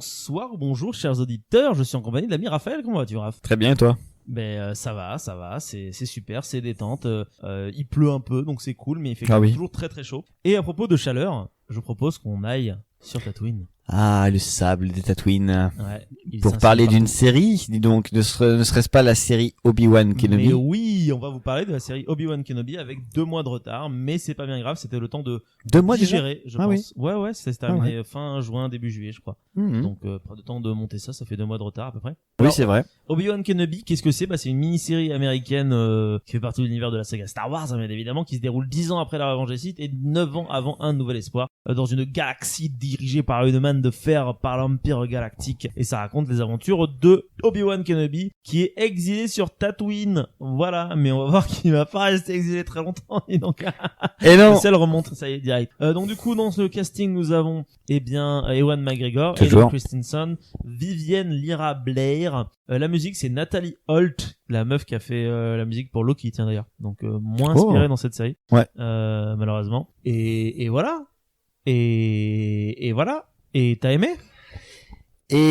Bonsoir ou bonjour chers auditeurs, je suis en compagnie de l'ami Raphaël. Comment vas-tu, Raph? Très bien, et toi? Ça va, c'est super, c'est détente. Il pleut un peu, donc c'est cool, mais il fait toujours très très chaud. Et à propos de chaleur, je propose qu'on aille sur Tatooine. Ah, le sable des Tatooine. Ouais, pour parler d'une série, dis donc, ne serait-ce pas la série Obi-Wan Kenobi? Mais oui, on va vous parler de la série Obi-Wan Kenobi avec 2 mois de retard, mais c'est pas bien grave, c'était le temps de 2 mois digérer, je pense. Oui. Ouais, ça s'est terminé fin juin, début juillet, je crois. Donc, pas de temps de monter ça fait 2 mois de retard à peu près. Oui, c'est vrai. Obi-Wan Kenobi, qu'est-ce que c'est? C'est une mini-série américaine qui fait partie de l'univers de la saga Star Wars, bien évidemment, qui se déroule 10 ans après la Revanche des Sith et 9 ans avant Un Nouvel Espoir, dans une galaxie dirigée par une manne de fer par l'Empire Galactique. Et ça raconte les aventures de Obi-Wan Kenobi, qui est exilé sur Tatooine. Voilà, mais on va voir qu'il va pas rester exilé très longtemps. Et donc, et non. Le ciel remonte, ça y est, direct. Donc du coup, dans ce casting, nous avons, Ewan McGregor, Hayden Christensen, Vivienne Lyra Blair. La musique, c'est Natalie Holt, la meuf qui a fait la musique pour Loki, tiens d'ailleurs. Donc moins inspirée dans cette série. Ouais. Malheureusement. Et voilà. Et voilà. Et t'as aimé? Et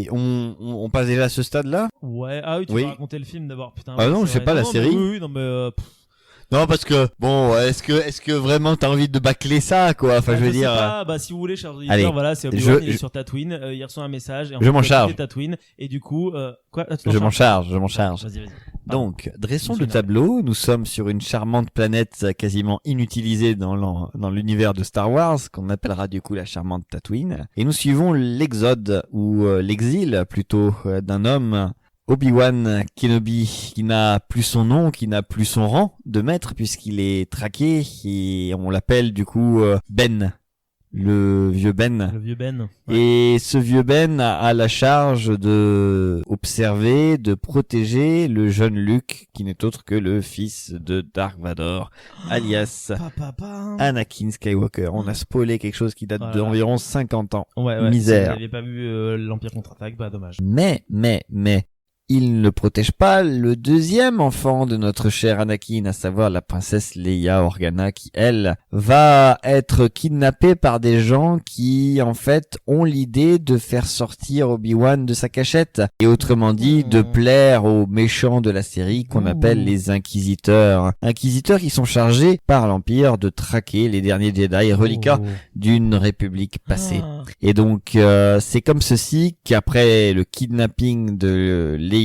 on passe déjà à ce stade-là? Ouais. Ah oui, tu vas raconter le film d'abord. Putain. Ah non, je sais pas la série. Oui, non mais. Non, parce que bon, est-ce que vraiment t'as envie de bâcler ça, quoi? Enfin, je veux dire. Sais pas, si vous voulez, chers auditeurs, voilà, c'est Obi-Wan, il est sur Tatooine, il reçoit un message. Et je m'en charge. Tatooine, et du coup, quoi? Je m'en charge. Vas-y. Donc, dressons le tableau. Nous sommes sur une charmante planète quasiment inutilisée dans l'univers de Star Wars, qu'on appellera du coup la charmante Tatooine. Et nous suivons l'exode, ou l'exil plutôt, d'un homme, Obi-Wan Kenobi, qui n'a plus son nom, qui n'a plus son rang de maître, puisqu'il est traqué, et on l'appelle du coup Ben. Le vieux Ben. Ouais. Et ce vieux Ben a la charge de observer, de protéger le jeune Luke, qui n'est autre que le fils de Dark Vador, alias Anakin Skywalker. On a spoilé quelque chose qui date d'environ 50 ans. Ouais. Misère. Si vous n'avez pas vu l'Empire contre-attaque, dommage. Mais, il ne protège pas le deuxième enfant de notre cher Anakin, à savoir la princesse Leia Organa, qui, elle, va être kidnappée par des gens qui, en fait, ont l'idée de faire sortir Obi-Wan de sa cachette. Et autrement dit, de plaire aux méchants de la série qu'on appelle les Inquisiteurs. Inquisiteurs qui sont chargés par l'Empire de traquer les derniers Jedi, reliquats d'une république passée. Et donc, c'est comme ceci qu'après le kidnapping de Leia,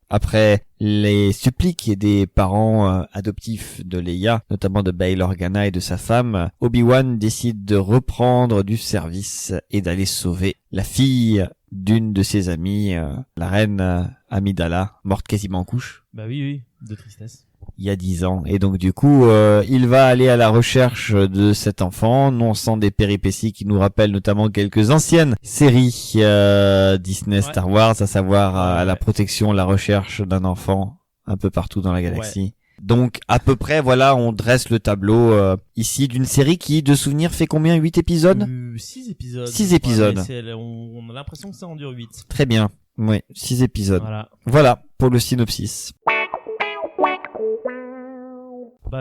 après les suppliques des parents adoptifs de Leia, notamment de Bail Organa et de sa femme, Obi-Wan décide de reprendre du service et d'aller sauver la fille d'une de ses amies, la reine Amidala, morte quasiment en couche. Bah oui, de tristesse. Il y a 10 ans. Et donc du coup, il va aller à la recherche de cet enfant, non sans des péripéties qui nous rappellent notamment quelques anciennes séries Disney Star Wars, à savoir à la protection, la recherche d'un enfant un peu partout dans la galaxie. Ouais. Donc à peu près, voilà, on dresse le tableau ici d'une série qui, de souvenir, fait combien? 8 épisodes? 6 épisodes. 6 épisodes. On a l'impression que ça en dure 8. Très bien. Oui, 6 épisodes. Voilà pour le synopsis.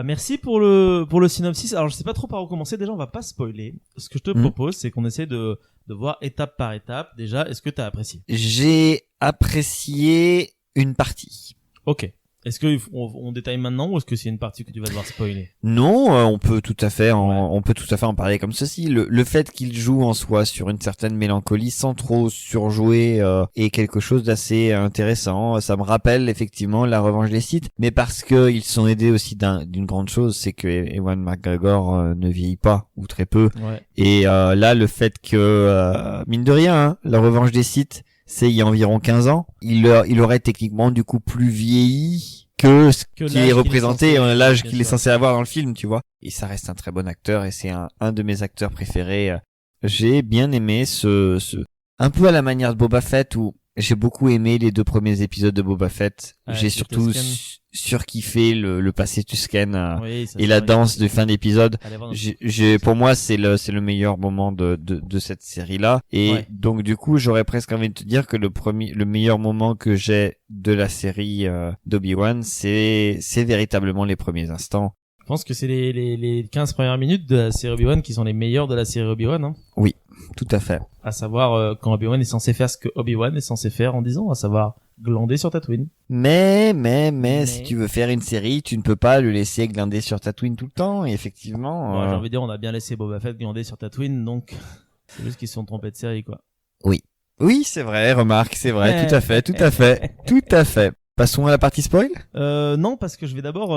Merci pour le synopsis. Alors je sais pas trop par où commencer. Déjà on va pas spoiler. Ce que je te propose, c'est qu'on essaie de voir étape par étape. Déjà, est-ce que t'as apprécié? J'ai apprécié une partie. Ok. Est-ce que on détaille maintenant ou est-ce que c'est une partie que tu vas devoir spoiler? Non, on peut tout à fait en parler comme ceci. Le fait qu'il joue en soi sur une certaine mélancolie sans trop surjouer est quelque chose d'assez intéressant. Ça me rappelle effectivement la Revanche des Sith, mais parce que ils sont aidés aussi d'une grande chose, c'est que Ewan McGregor ne vieillit pas ou très peu. Ouais. Et là, le fait que mine de rien, la Revanche des Sith, c'est il y a environ 15 ans. Il aurait techniquement du coup plus vieilli que ce qui est représenté, l'âge qu'il est censé avoir dans le film, tu vois. Et ça reste un très bon acteur et c'est un de mes acteurs préférés. J'ai bien aimé ce un peu à la manière de Boba Fett où J'ai beaucoup aimé les 2 premiers épisodes de Boba Fett. Ouais, J'ai les surtout Tusken. surkiffé le passé Tusken Oui, ça, et c'est la vrai danse que- de fin d'épisode. Allez voir dans- Pour moi, c'est le meilleur moment de cette série-là. Et Ouais. donc, du coup, j'aurais presque envie de te dire que le meilleur moment que j'ai de la série d'Obi-Wan, c'est véritablement les premiers instants. Je pense que c'est les 15 premières minutes de la série Obi-Wan qui sont les meilleures de la série Obi-Wan, hein. Tout à fait. À savoir, quand Obi-Wan est censé faire ce que Obi-Wan est censé faire en 10 ans, à savoir glander sur Tatooine. Mais, Mais- si tu veux faire une série, tu ne peux pas le laisser glander sur Tatooine tout le temps. Et effectivement, Bon, j'ai envie de dire, on a bien laissé Boba Fett glander sur Tatooine, donc c'est juste qu'ils se sont trompés de série, quoi. oui, c'est vrai, remarque, c'est vrai, tout à fait, tout à fait, tout à fait. Passons à la partie spoil. Non, parce que je vais d'abord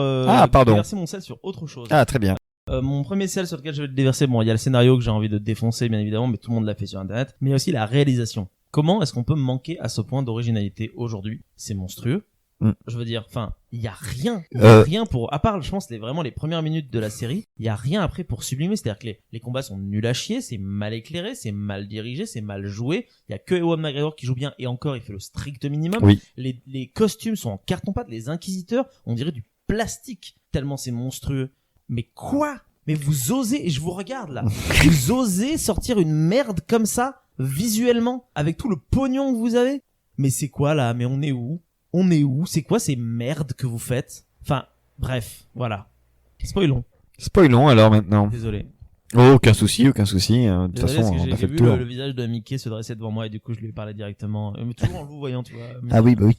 Pardon. déverser mon sel sur autre chose. Ah, très bien. Mon premier sel sur lequel je vais le déverser, bon, il y a le scénario que j'ai envie de défoncer, bien évidemment, mais tout le monde l'a fait sur Internet, mais il y a aussi la réalisation. Comment est-ce qu'on peut manquer à ce point d'originalité aujourd'hui? C'est monstrueux. Je veux dire, enfin, il y a rien, rien pour, à part, je pense, vraiment les premières minutes de la série, il y a rien après pour sublimer. C'est-à-dire que les combats sont nuls à chier, c'est mal éclairé, c'est mal dirigé, c'est mal joué. Il y a que Ewan McGregor qui joue bien, et encore, il fait le strict minimum. Oui. Les costumes sont en carton-pâte, les inquisiteurs, on dirait du plastique, tellement c'est monstrueux. Mais quoi? Mais vous osez, et je vous regarde là, vous osez sortir une merde comme ça, visuellement, avec tout le pognon que vous avez? Mais c'est quoi là? Mais on est où? On est où? C'est quoi ces merdes que vous faites? Enfin, bref, voilà. Spoilons. Spoilons alors maintenant. Désolé. Oh, aucun souci, aucun souci. De toute Désolé, façon, parce que on j'ai a fait vu le tour. le visage de Mickey se dresser devant moi et du coup je lui ai parlé directement. Mais toujours en le voyant, tu vois. Ah oui, bah oui.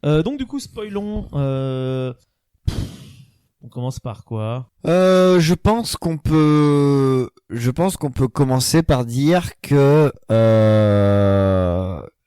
Donc du coup, spoilons. On commence par quoi? Je pense qu'on peut commencer par dire que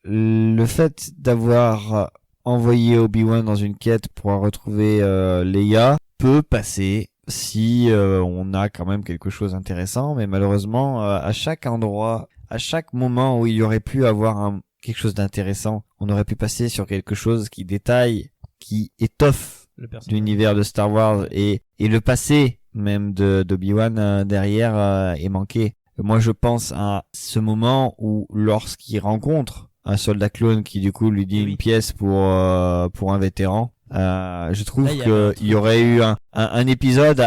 le fait d'avoir envoyé Obi-Wan dans une quête pour retrouver Leia peut passer si on a quand même quelque chose d'intéressant, mais malheureusement à chaque endroit, à chaque moment où il y aurait pu avoir quelque chose d'intéressant, on aurait pu passer sur quelque chose qui détaille, qui étoffe Le personnage. l'univers de Star Wars et le passé même d'Obi-Wan derrière est manqué. Moi je pense à ce moment où lorsqu'il rencontre un soldat clone qui du coup lui dit Oui. une pièce pour un vétéran, je trouve Là, il y avait un qu'il y aurait eu un épisode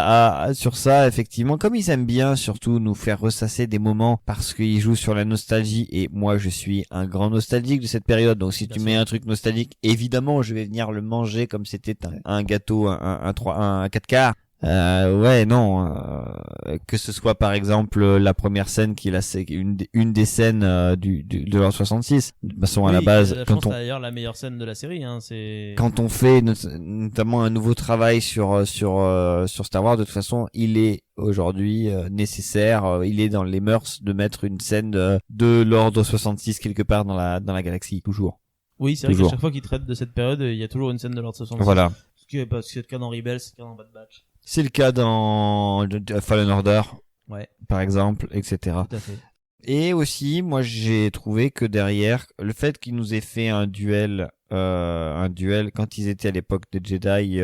sur ça, effectivement, comme ils aiment bien surtout nous faire ressasser des moments parce qu'ils jouent sur la nostalgie, et moi je suis un grand nostalgique de cette période, donc si Bien tu sûr. mets un truc nostalgique, évidemment je vais venir le manger comme c'était un gâteau, un 4 quarts. Ouais, non, que ce soit par exemple la première scène qui est une des scènes de l'an 66. De toute façon, à la base, je pense que c'est d'ailleurs la meilleure scène de la série, hein, c'est... quand on fait notamment un nouveau travail sur Star Wars, de toute façon, il est aujourd'hui nécessaire, il est dans les mœurs de mettre une scène de l'ordre 66 quelque part dans la galaxie, toujours. Oui, c'est vrai Toujours. qu'à chaque fois qu'ils traitent de cette période, il y a toujours une scène de l'ordre 66. Voilà. Parce que c'est le cas dans Rebels, c'est le cas dans Bad Batch. C'est le cas dans Fallen Order, Ouais, par exemple, etc. tout à fait. Et aussi, moi, j'ai trouvé que derrière, le fait qu'ils nous aient fait un duel quand ils étaient à l'époque de Jedi,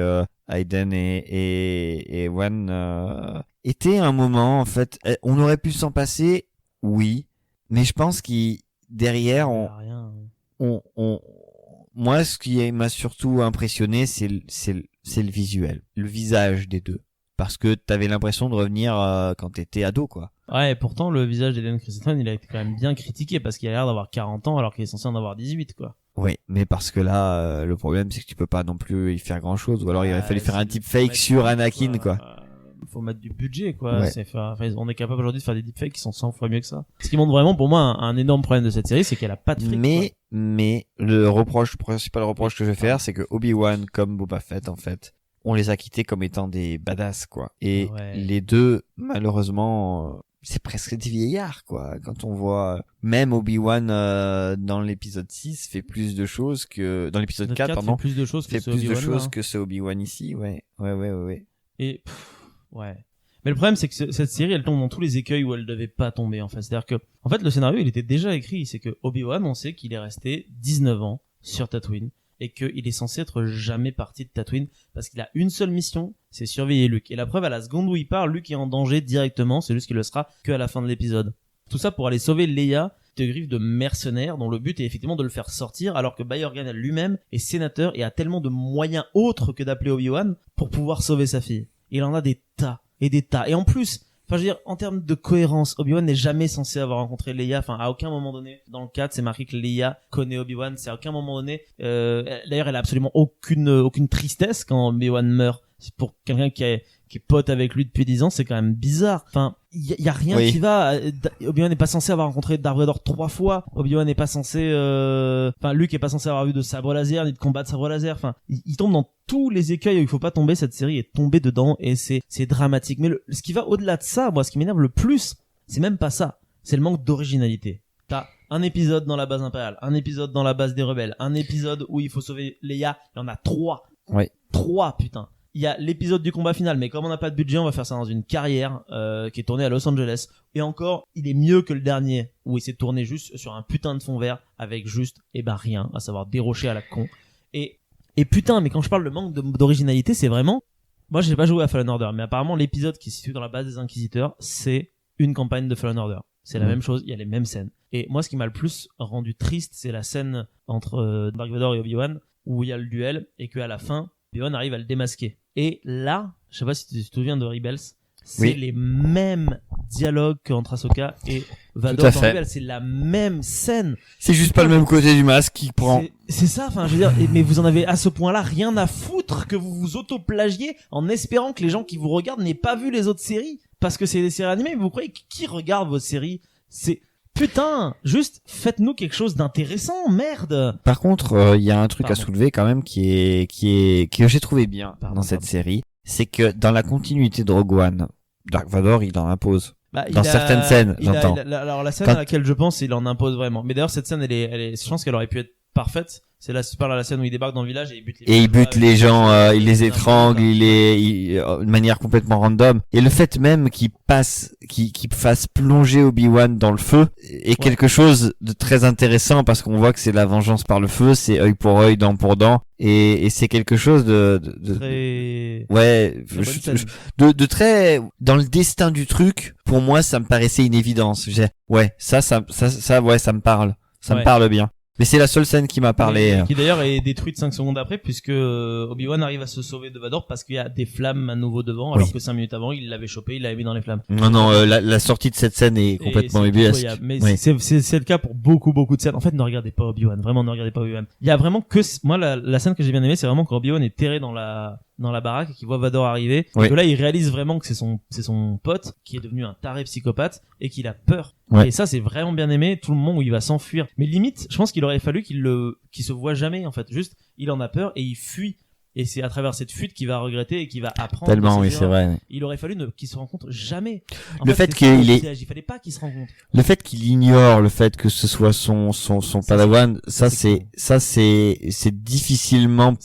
Hayden et Ewan, était un moment, en fait, on aurait pu s'en passer, oui, mais je pense qu'il derrière, Il y a rien. moi, ce qui m'a surtout impressionné, c'est le visuel, le visage des deux. Parce que t'avais l'impression de revenir quand t'étais ado, quoi. Ouais, et pourtant, le visage d'Hayden Christensen, il a été quand même bien critiqué parce qu'il a l'air d'avoir 40 ans alors qu'il est censé en avoir 18, quoi. Oui, mais parce que là, le problème, c'est que tu peux pas non plus y faire grand chose. Ou alors, il aurait fallu faire un type fake sur Anakin, quoi. Faut mettre du budget, quoi. Ouais. On est capable aujourd'hui de faire des deepfakes qui sont 100 fois mieux que ça. Ce qui montre vraiment, pour moi, un énorme problème de cette série, c'est qu'elle a pas de fric, Mais le principal reproche que je vais faire, c'est que Obi-Wan comme Boba Fett, en fait, on les a quittés comme étant des badass, quoi. Et Ouais. les deux, malheureusement, c'est presque des vieillards, quoi. Quand on voit même Obi-Wan dans l'épisode 6 fait plus de choses que dans l'épisode Notre 4, fait pardon, plus de choses que fait ce plus de Obi-Wan, choses là. que ce Obi-Wan ici, ouais. Et ouais. Mais le problème, c'est que cette série, elle tombe dans tous les écueils où elle devait pas tomber, en fait. C'est-à-dire que, en fait, le scénario, il était déjà écrit. C'est que Obi-Wan, on sait qu'il est resté 19 ans sur Tatooine et qu'il est censé être jamais parti de Tatooine parce qu'il a une seule mission, c'est surveiller Luke. Et la preuve, à la seconde où il part, Luke est en danger directement. C'est juste qu'il le sera que à la fin de l'épisode. Tout ça pour aller sauver Leia, de griffes de mercenaires dont le but est effectivement de le faire sortir, alors que Bay-Organa lui-même est sénateur et a tellement de moyens autres que d'appeler Obi-Wan pour pouvoir sauver sa fille. Il en a des tas et des tas. Et en plus, enfin, je veux dire, en termes de cohérence, Obi-Wan n'est jamais censé avoir rencontré Leia. Enfin, à aucun moment donné, dans le 4, c'est marqué que Leia connaît Obi-Wan. C'est à aucun moment donné. D'ailleurs, elle a absolument aucune tristesse quand Obi-Wan meurt. C'est pour quelqu'un qui est pote avec lui depuis 10 ans, c'est quand même bizarre. Enfin, il y a rien qui va. Obi-Wan n'est pas censé avoir rencontré Darth Vader 3 fois. Obi-Wan n'est pas censé, enfin, Luke est pas censé avoir vu de sabre laser ni de combat de sabre laser. Enfin, il tombe dans tous les écueils où il faut pas tomber. Cette série est tombée dedans et c'est dramatique. Mais ce qui va au-delà de ça, moi, ce qui m'énerve le plus, c'est même pas ça. C'est le manque d'originalité. T'as un épisode dans la base impériale, un épisode dans la base des rebelles, un épisode où il faut sauver Leia. Il y en a 3. Ouais. 3, putain. Il y a l'épisode du combat final, mais comme on n'a pas de budget, on va faire ça dans une carrière qui est tournée à Los Angeles. Et encore, il est mieux que le dernier, où il s'est tourné juste sur un putain de fond vert, avec juste, rien, à savoir des rochers à la con. Et putain, mais quand je parle de manque d'originalité, c'est vraiment... Moi, j'ai pas joué à Fallen Order, mais apparemment, l'épisode qui est situé dans la base des Inquisiteurs, c'est une campagne de Fallen Order. C'est la même chose, il y a les mêmes scènes. Et moi, ce qui m'a le plus rendu triste, c'est la scène entre Dark Vador et Obi-Wan, où il y a le duel, et qu'à la fin, Obi-Wan arrive à le démasquer. Et là, je sais pas si tu te souviens de Rebels, c'est les mêmes dialogues qu'entre Ahsoka et Vador dans Rebels, c'est la même scène. C'est juste pas le même côté du masque qui prend. C'est ça, enfin, je veux dire, mais vous en avez à ce point-là rien à foutre que vous vous auto-plagiez en espérant que les gens qui vous regardent n'aient pas vu les autres séries. Parce que c'est des séries animées, mais vous croyez qui regarde vos séries? Putain, juste faites-nous quelque chose d'intéressant, merde. Par contre, il y a un truc à soulever quand même que j'ai trouvé bien dans cette série, c'est que dans la continuité de Rogue One, Dark Vador, il en impose. Dans certaines scènes, j'entends. Alors la scène à laquelle je pense, il en impose vraiment. Mais d'ailleurs cette scène, elle est, je pense qu'elle aurait pu être parfaite. C'est là, si tu parles à la scène où il débarque dans le village et il bute les gens, il les étrangle, de manière complètement random. Et le fait même qu'il fasse plonger Obi-Wan dans le feu est quelque chose de très intéressant parce qu'on voit que c'est la vengeance par le feu, c'est œil pour œil, dent pour dent. Et c'est quelque chose de très, dans le destin du truc, pour moi, ça me paraissait une évidence. Ça me parle. Ça me parle bien. Mais c'est la seule scène qui m'a parlé. Qui d'ailleurs est détruite 5 secondes après, puisque Obi-Wan arrive à se sauver de Vador parce qu'il y a des flammes à nouveau devant, alors que 5 minutes avant, il l'avait chopé, il l'avait mis dans les flammes. Non, la sortie de cette scène est complètement ubuesque. Mais c'est le cas pour beaucoup de scènes. En fait, ne regardez pas Obi-Wan. Vraiment, ne regardez pas Obi-Wan. Il y a vraiment que, moi, la scène que j'ai bien aimée, c'est vraiment quand Obi-Wan est terré dans la baraque et qu'il voit Vador arriver. Et que là, il réalise vraiment que c'est son pote qui est devenu un taré psychopathe et qu'il a peur. Et ça, c'est vraiment bien aimé. Tout le monde où il va s'enfuir. Mais limite, je pense qu'il aurait fallu qu'il se voit jamais, en fait. Juste, il en a peur et il fuit. Et c'est à travers cette fuite qu'il va regretter et qu'il va apprendre. Tellement, oui, c'est vrai. Il aurait fallu qu'il se rencontre jamais. Il fallait pas qu'il se rencontre. Le fait qu'il ignore le fait que ce soit son Padawan, c'est difficilement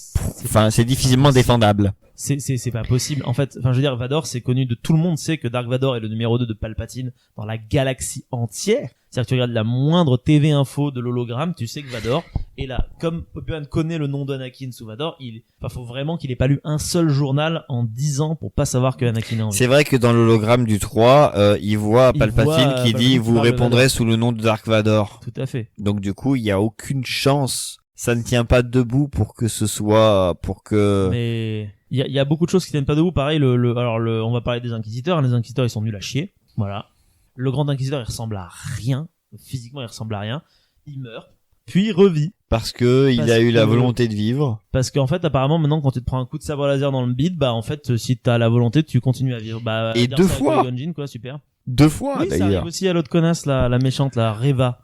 défendable. C'est pas possible. En fait, je veux dire, Vador, c'est connu de tout le monde sait que Dark Vador est le numéro 2 de Palpatine dans la galaxie entière. C'est-à-dire que tu regardes la moindre TV info de l'hologramme, tu sais que Vador est là. Comme Obi-Wan connaît le nom d'Anakin sous Vador, faut vraiment qu'il ait pas lu un seul journal en 10 ans pour pas savoir que Anakin est en vie. C'est vrai que dans l'hologramme du 3, il voit Palpatine qui dit vous répondrez sous le nom de Dark Vador. Tout à fait. Donc du coup, il y a aucune chance. Ça ne tient pas debout Mais il y a beaucoup de choses qui tiennent pas debout. Pareil, on va parler des Inquisiteurs. Les Inquisiteurs, ils sont nuls à chier. Voilà. Le Grand Inquisiteur, il ressemble à rien. Physiquement, il ressemble à rien. Il meurt, puis il revit. Parce que il a eu la volonté de vivre. Parce qu'en fait, apparemment, maintenant, quand tu te prends un coup de sabre laser dans le bid, en fait, si t'as la volonté, tu continues à vivre. Et 2 fois. Gunjin, quoi, super. 2 fois, oui, d'ailleurs. Ça arrive aussi à l'autre connasse, la méchante, la Reva.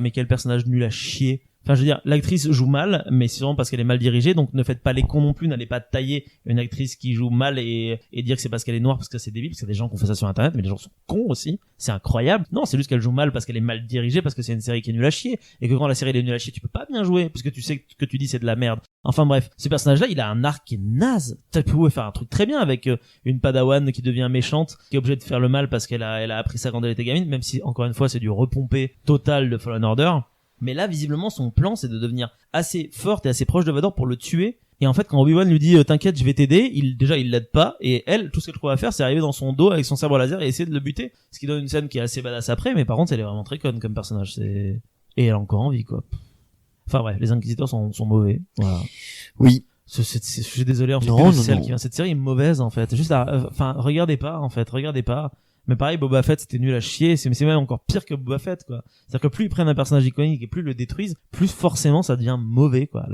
Mais quel personnage nul à chier. Enfin, je veux dire, l'actrice joue mal, mais c'est vraiment parce qu'elle est mal dirigée, donc ne faites pas les cons non plus, n'allez pas tailler une actrice qui joue mal et dire que c'est parce qu'elle est noire, parce que c'est débile, parce qu'il y a des gens qui ont fait ça sur internet, mais les gens sont cons aussi, c'est incroyable. Non, c'est juste qu'elle joue mal parce qu'elle est mal dirigée, parce que c'est une série qui est nulle à chier, et que quand la série est nulle à chier, tu peux pas bien jouer, parce que tu sais que ce que tu dis c'est de la merde. Enfin bref, ce personnage-là, il a un arc qui est naze. Tu pouvais faire un truc très bien avec une padawan qui devient méchante, qui est obligée de faire le mal parce qu'elle a appris ça quand elle était gamine, même si, encore une fois, c'est du repompé total de Fallen Order. Mais là, visiblement, son plan, c'est de devenir assez forte et assez proche de Vador pour le tuer Et en fait, quand Obi-Wan lui dit t'inquiète, je vais t'aider, il l'aide pas, et elle, tout ce qu'elle trouve à faire, c'est arriver dans son dos avec son sabre laser et essayer de le buter. Ce qui donne une scène qui est assez badass après, mais par contre, elle est vraiment très conne comme personnage. Et elle a encore envie, quoi. Enfin bref, les Inquisiteurs sont mauvais. Voilà. Oui. Je suis désolé, en fait, celle qui vient cette série est mauvaise, en fait. Juste, regardez pas. Mais pareil, Boba Fett, c'était nul à chier. C'est même encore pire que Boba Fett, quoi. C'est-à-dire que plus ils prennent un personnage iconique et plus ils le détruisent, plus forcément ça devient mauvais, quoi.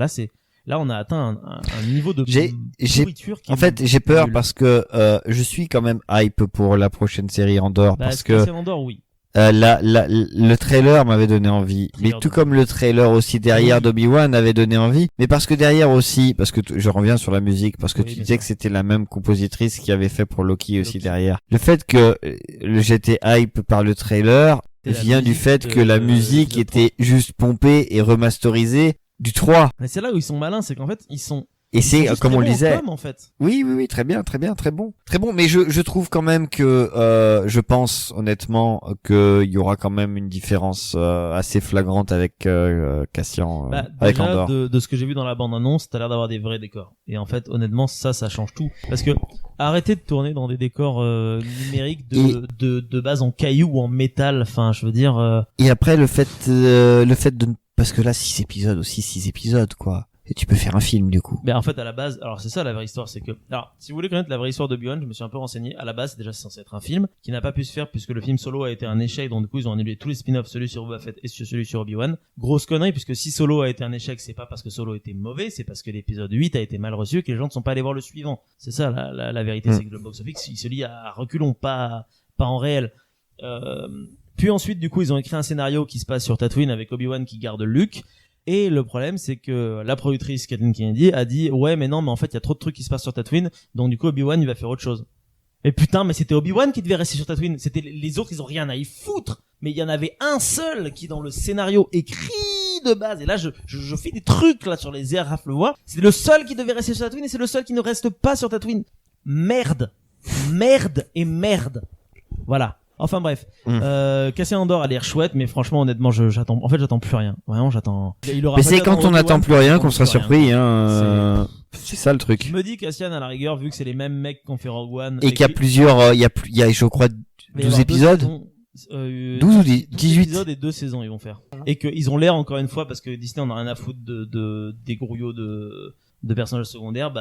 Là, on a atteint un niveau de pourriture qui en fait, j'ai peur parce que je suis quand même hype pour la prochaine série Andor parce que Andor, oui. Le trailer m'avait donné envie, mais tout comme le trailer aussi derrière d'Obi-Wan avait donné envie, mais parce que derrière aussi, parce que je reviens sur la musique, parce que tu disais que c'était la même compositrice qui avait fait pour Loki aussi derrière. Le fait que j'étais hype par le trailer vient du fait que la musique était juste pompée et remasterisée du 3. Mais c'est là où ils sont malins, c'est qu'en fait, ils sont comme on le disait. En fait. Oui, très bien, très bon. Très bon, mais je trouve quand même que je pense honnêtement qu'il y aura quand même une différence assez flagrante avec Cassian avec Andor. De ce que j'ai vu dans la bande-annonce, t'as l'air d'avoir des vrais décors. Et en fait, honnêtement, ça change tout parce que arrêtez de tourner dans des décors numériques de base en cailloux ou en métal, enfin, je veux dire Et après le fait de parce que là 6 épisodes quoi. Et tu peux faire un film du coup. Mais en fait à la base, alors c'est ça la vraie histoire, c'est que alors si vous voulez connaître la vraie histoire de Obi-Wan, je me suis un peu renseigné. À la base, c'est déjà censé être un film qui n'a pas pu se faire puisque le film Solo a été un échec, donc du coup ils ont annulé tous les spin-offs, celui sur Boba Fett et celui sur Obi-Wan. Grosse connerie puisque si Solo a été un échec, c'est pas parce que Solo était mauvais, c'est parce que l'épisode 8 a été mal reçu et que les gens ne sont pas allés voir le suivant. C'est ça la vérité, c'est que le box-office il se lie à reculons, pas en réel. Puis ensuite du coup ils ont écrit un scénario qui se passe sur Tatooine avec Obi-Wan qui garde Luke. Et le problème, c'est que la productrice Kathleen Kennedy a dit ouais mais non mais en fait il y a trop de trucs qui se passent sur Tatooine, donc du coup Obi-Wan il va faire autre chose. Et putain, mais c'était Obi-Wan qui devait rester sur Tatooine, c'était les autres ils ont rien à y foutre, mais il y en avait un seul qui dans le scénario écrit de base, et là je fais des trucs là sur les airs, Raph le voit, c'est le seul qui devait rester sur Tatooine et c'est le seul qui ne reste pas sur Tatooine. Merde et merde. Voilà. Enfin bref, Cassian Andor a l'air chouette, mais franchement honnêtement j'attends plus rien. Vraiment j'attends. Mais c'est quand on n'attend plus rien qu'on sera surpris, hein. C'est ça le truc. Je me dis Cassian à la rigueur, vu que c'est les mêmes mecs qu'on fait Rogue One. Et qu'il y a plusieurs, il y a je crois 12 épisodes. 12 ou 18 épisodes et 2 saisons ils vont faire. Et qu'ils ont l'air encore une fois, parce que Disney on a rien à foutre des grouillots de personnages secondaires,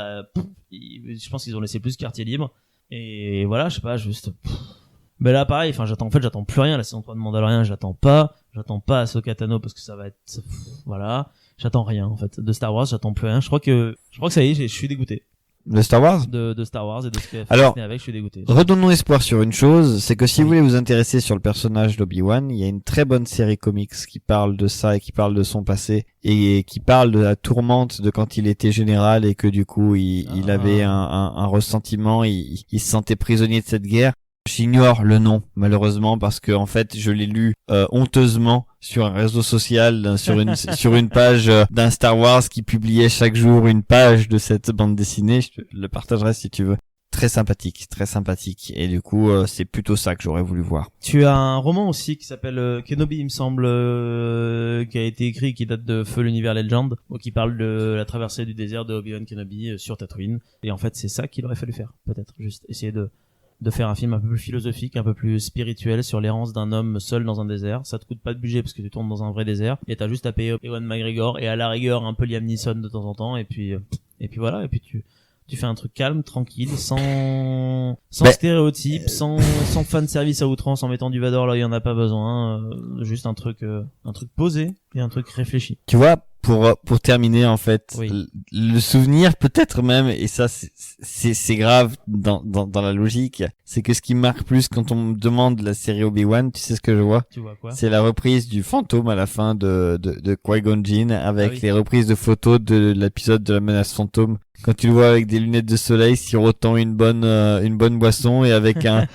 je pense qu'ils ont laissé plus quartier libre. Et voilà, je sais pas, juste. Mais là pareil, enfin j'attends plus rien, la saison 3 de Mandalorian, j'attends pas Ahsoka Tano parce que ça va être voilà, j'attends rien en fait de Star Wars, j'attends plus rien. Je crois que ça y est, je suis dégoûté. De Star Wars? De Star Wars et de ce qu'il a fait Alors, avec, je suis dégoûté. Redonnons espoir sur une chose, c'est que si vous voulez vous intéresser sur le personnage d'Obi-Wan, il y a une très bonne série comics qui parle de ça et qui parle de son passé et qui parle de la tourmente de quand il était général et que du coup il avait un ressentiment, il se sentait prisonnier de cette guerre. J'ignore le nom malheureusement parce que en fait je l'ai lu honteusement sur un réseau social, sur une page d'un Star Wars qui publiait chaque jour une page de cette bande dessinée. Je te le partagerai si tu veux. Très sympathique et du coup c'est plutôt ça que j'aurais voulu voir. Tu as un roman aussi qui s'appelle Kenobi il me semble, qui a été écrit, qui date de Feu l'univers Legend, qui parle de la traversée du désert de Obi-Wan Kenobi sur Tatooine, et en fait c'est ça qu'il aurait fallu faire, peut-être juste essayer de faire un film un peu plus philosophique, un peu plus spirituel sur l'errance d'un homme seul dans un désert. Ça te coûte pas de budget parce que tu tournes dans un vrai désert et t'as juste à payer Ewan McGregor et à la rigueur un peu Liam Neeson de temps en temps, et puis voilà, et puis tu fais un truc calme, tranquille, sans stéréotypes, sans fan service à outrance en mettant du Vador là il y en a pas besoin, juste un truc posé et un truc réfléchi. Tu vois, pour terminer en fait, oui. Le souvenir peut-être même, et ça c'est grave dans la logique, c'est que ce qui me marque plus quand on me demande la série Obi-Wan, tu sais ce que je vois? Tu vois quoi? C'est la reprise du fantôme à la fin de Qui-Gon Jinn avec les reprises de photos de l'épisode de la menace fantôme. Quand tu le vois avec des lunettes de soleil, sirotant une bonne boisson et avec un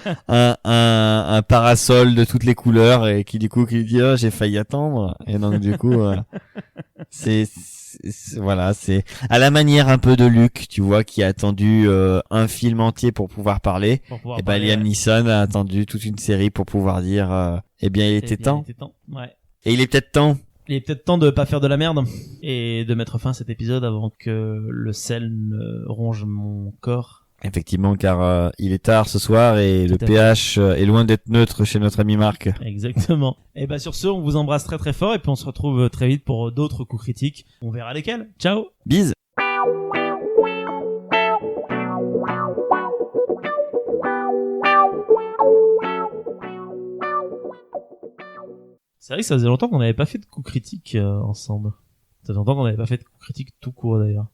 parasol de toutes les couleurs et qui du coup qui dit oh j'ai failli attendre, et donc du coup c'est à la manière un peu de Luke, tu vois, qui a attendu un film entier pour pouvoir parler. Et ben Liam Neeson a attendu toute une série pour pouvoir dire eh bien il était temps. Ouais. Et il est peut-être temps Il est peut-être temps de pas faire de la merde et de mettre fin à cet épisode avant que le sel ne ronge mon corps. Effectivement, car il est tard ce soir et Tout le à fait. pH est loin d'être neutre chez notre ami Marc. Exactement. Et bah sur ce, on vous embrasse très très fort et puis on se retrouve très vite pour d'autres coups critiques. On verra lesquels. Ciao. Bise. C'est vrai que ça faisait longtemps qu'on n'avait pas fait de coups critiques ensemble. Ça fait longtemps qu'on n'avait pas fait de coups critiques tout court d'ailleurs.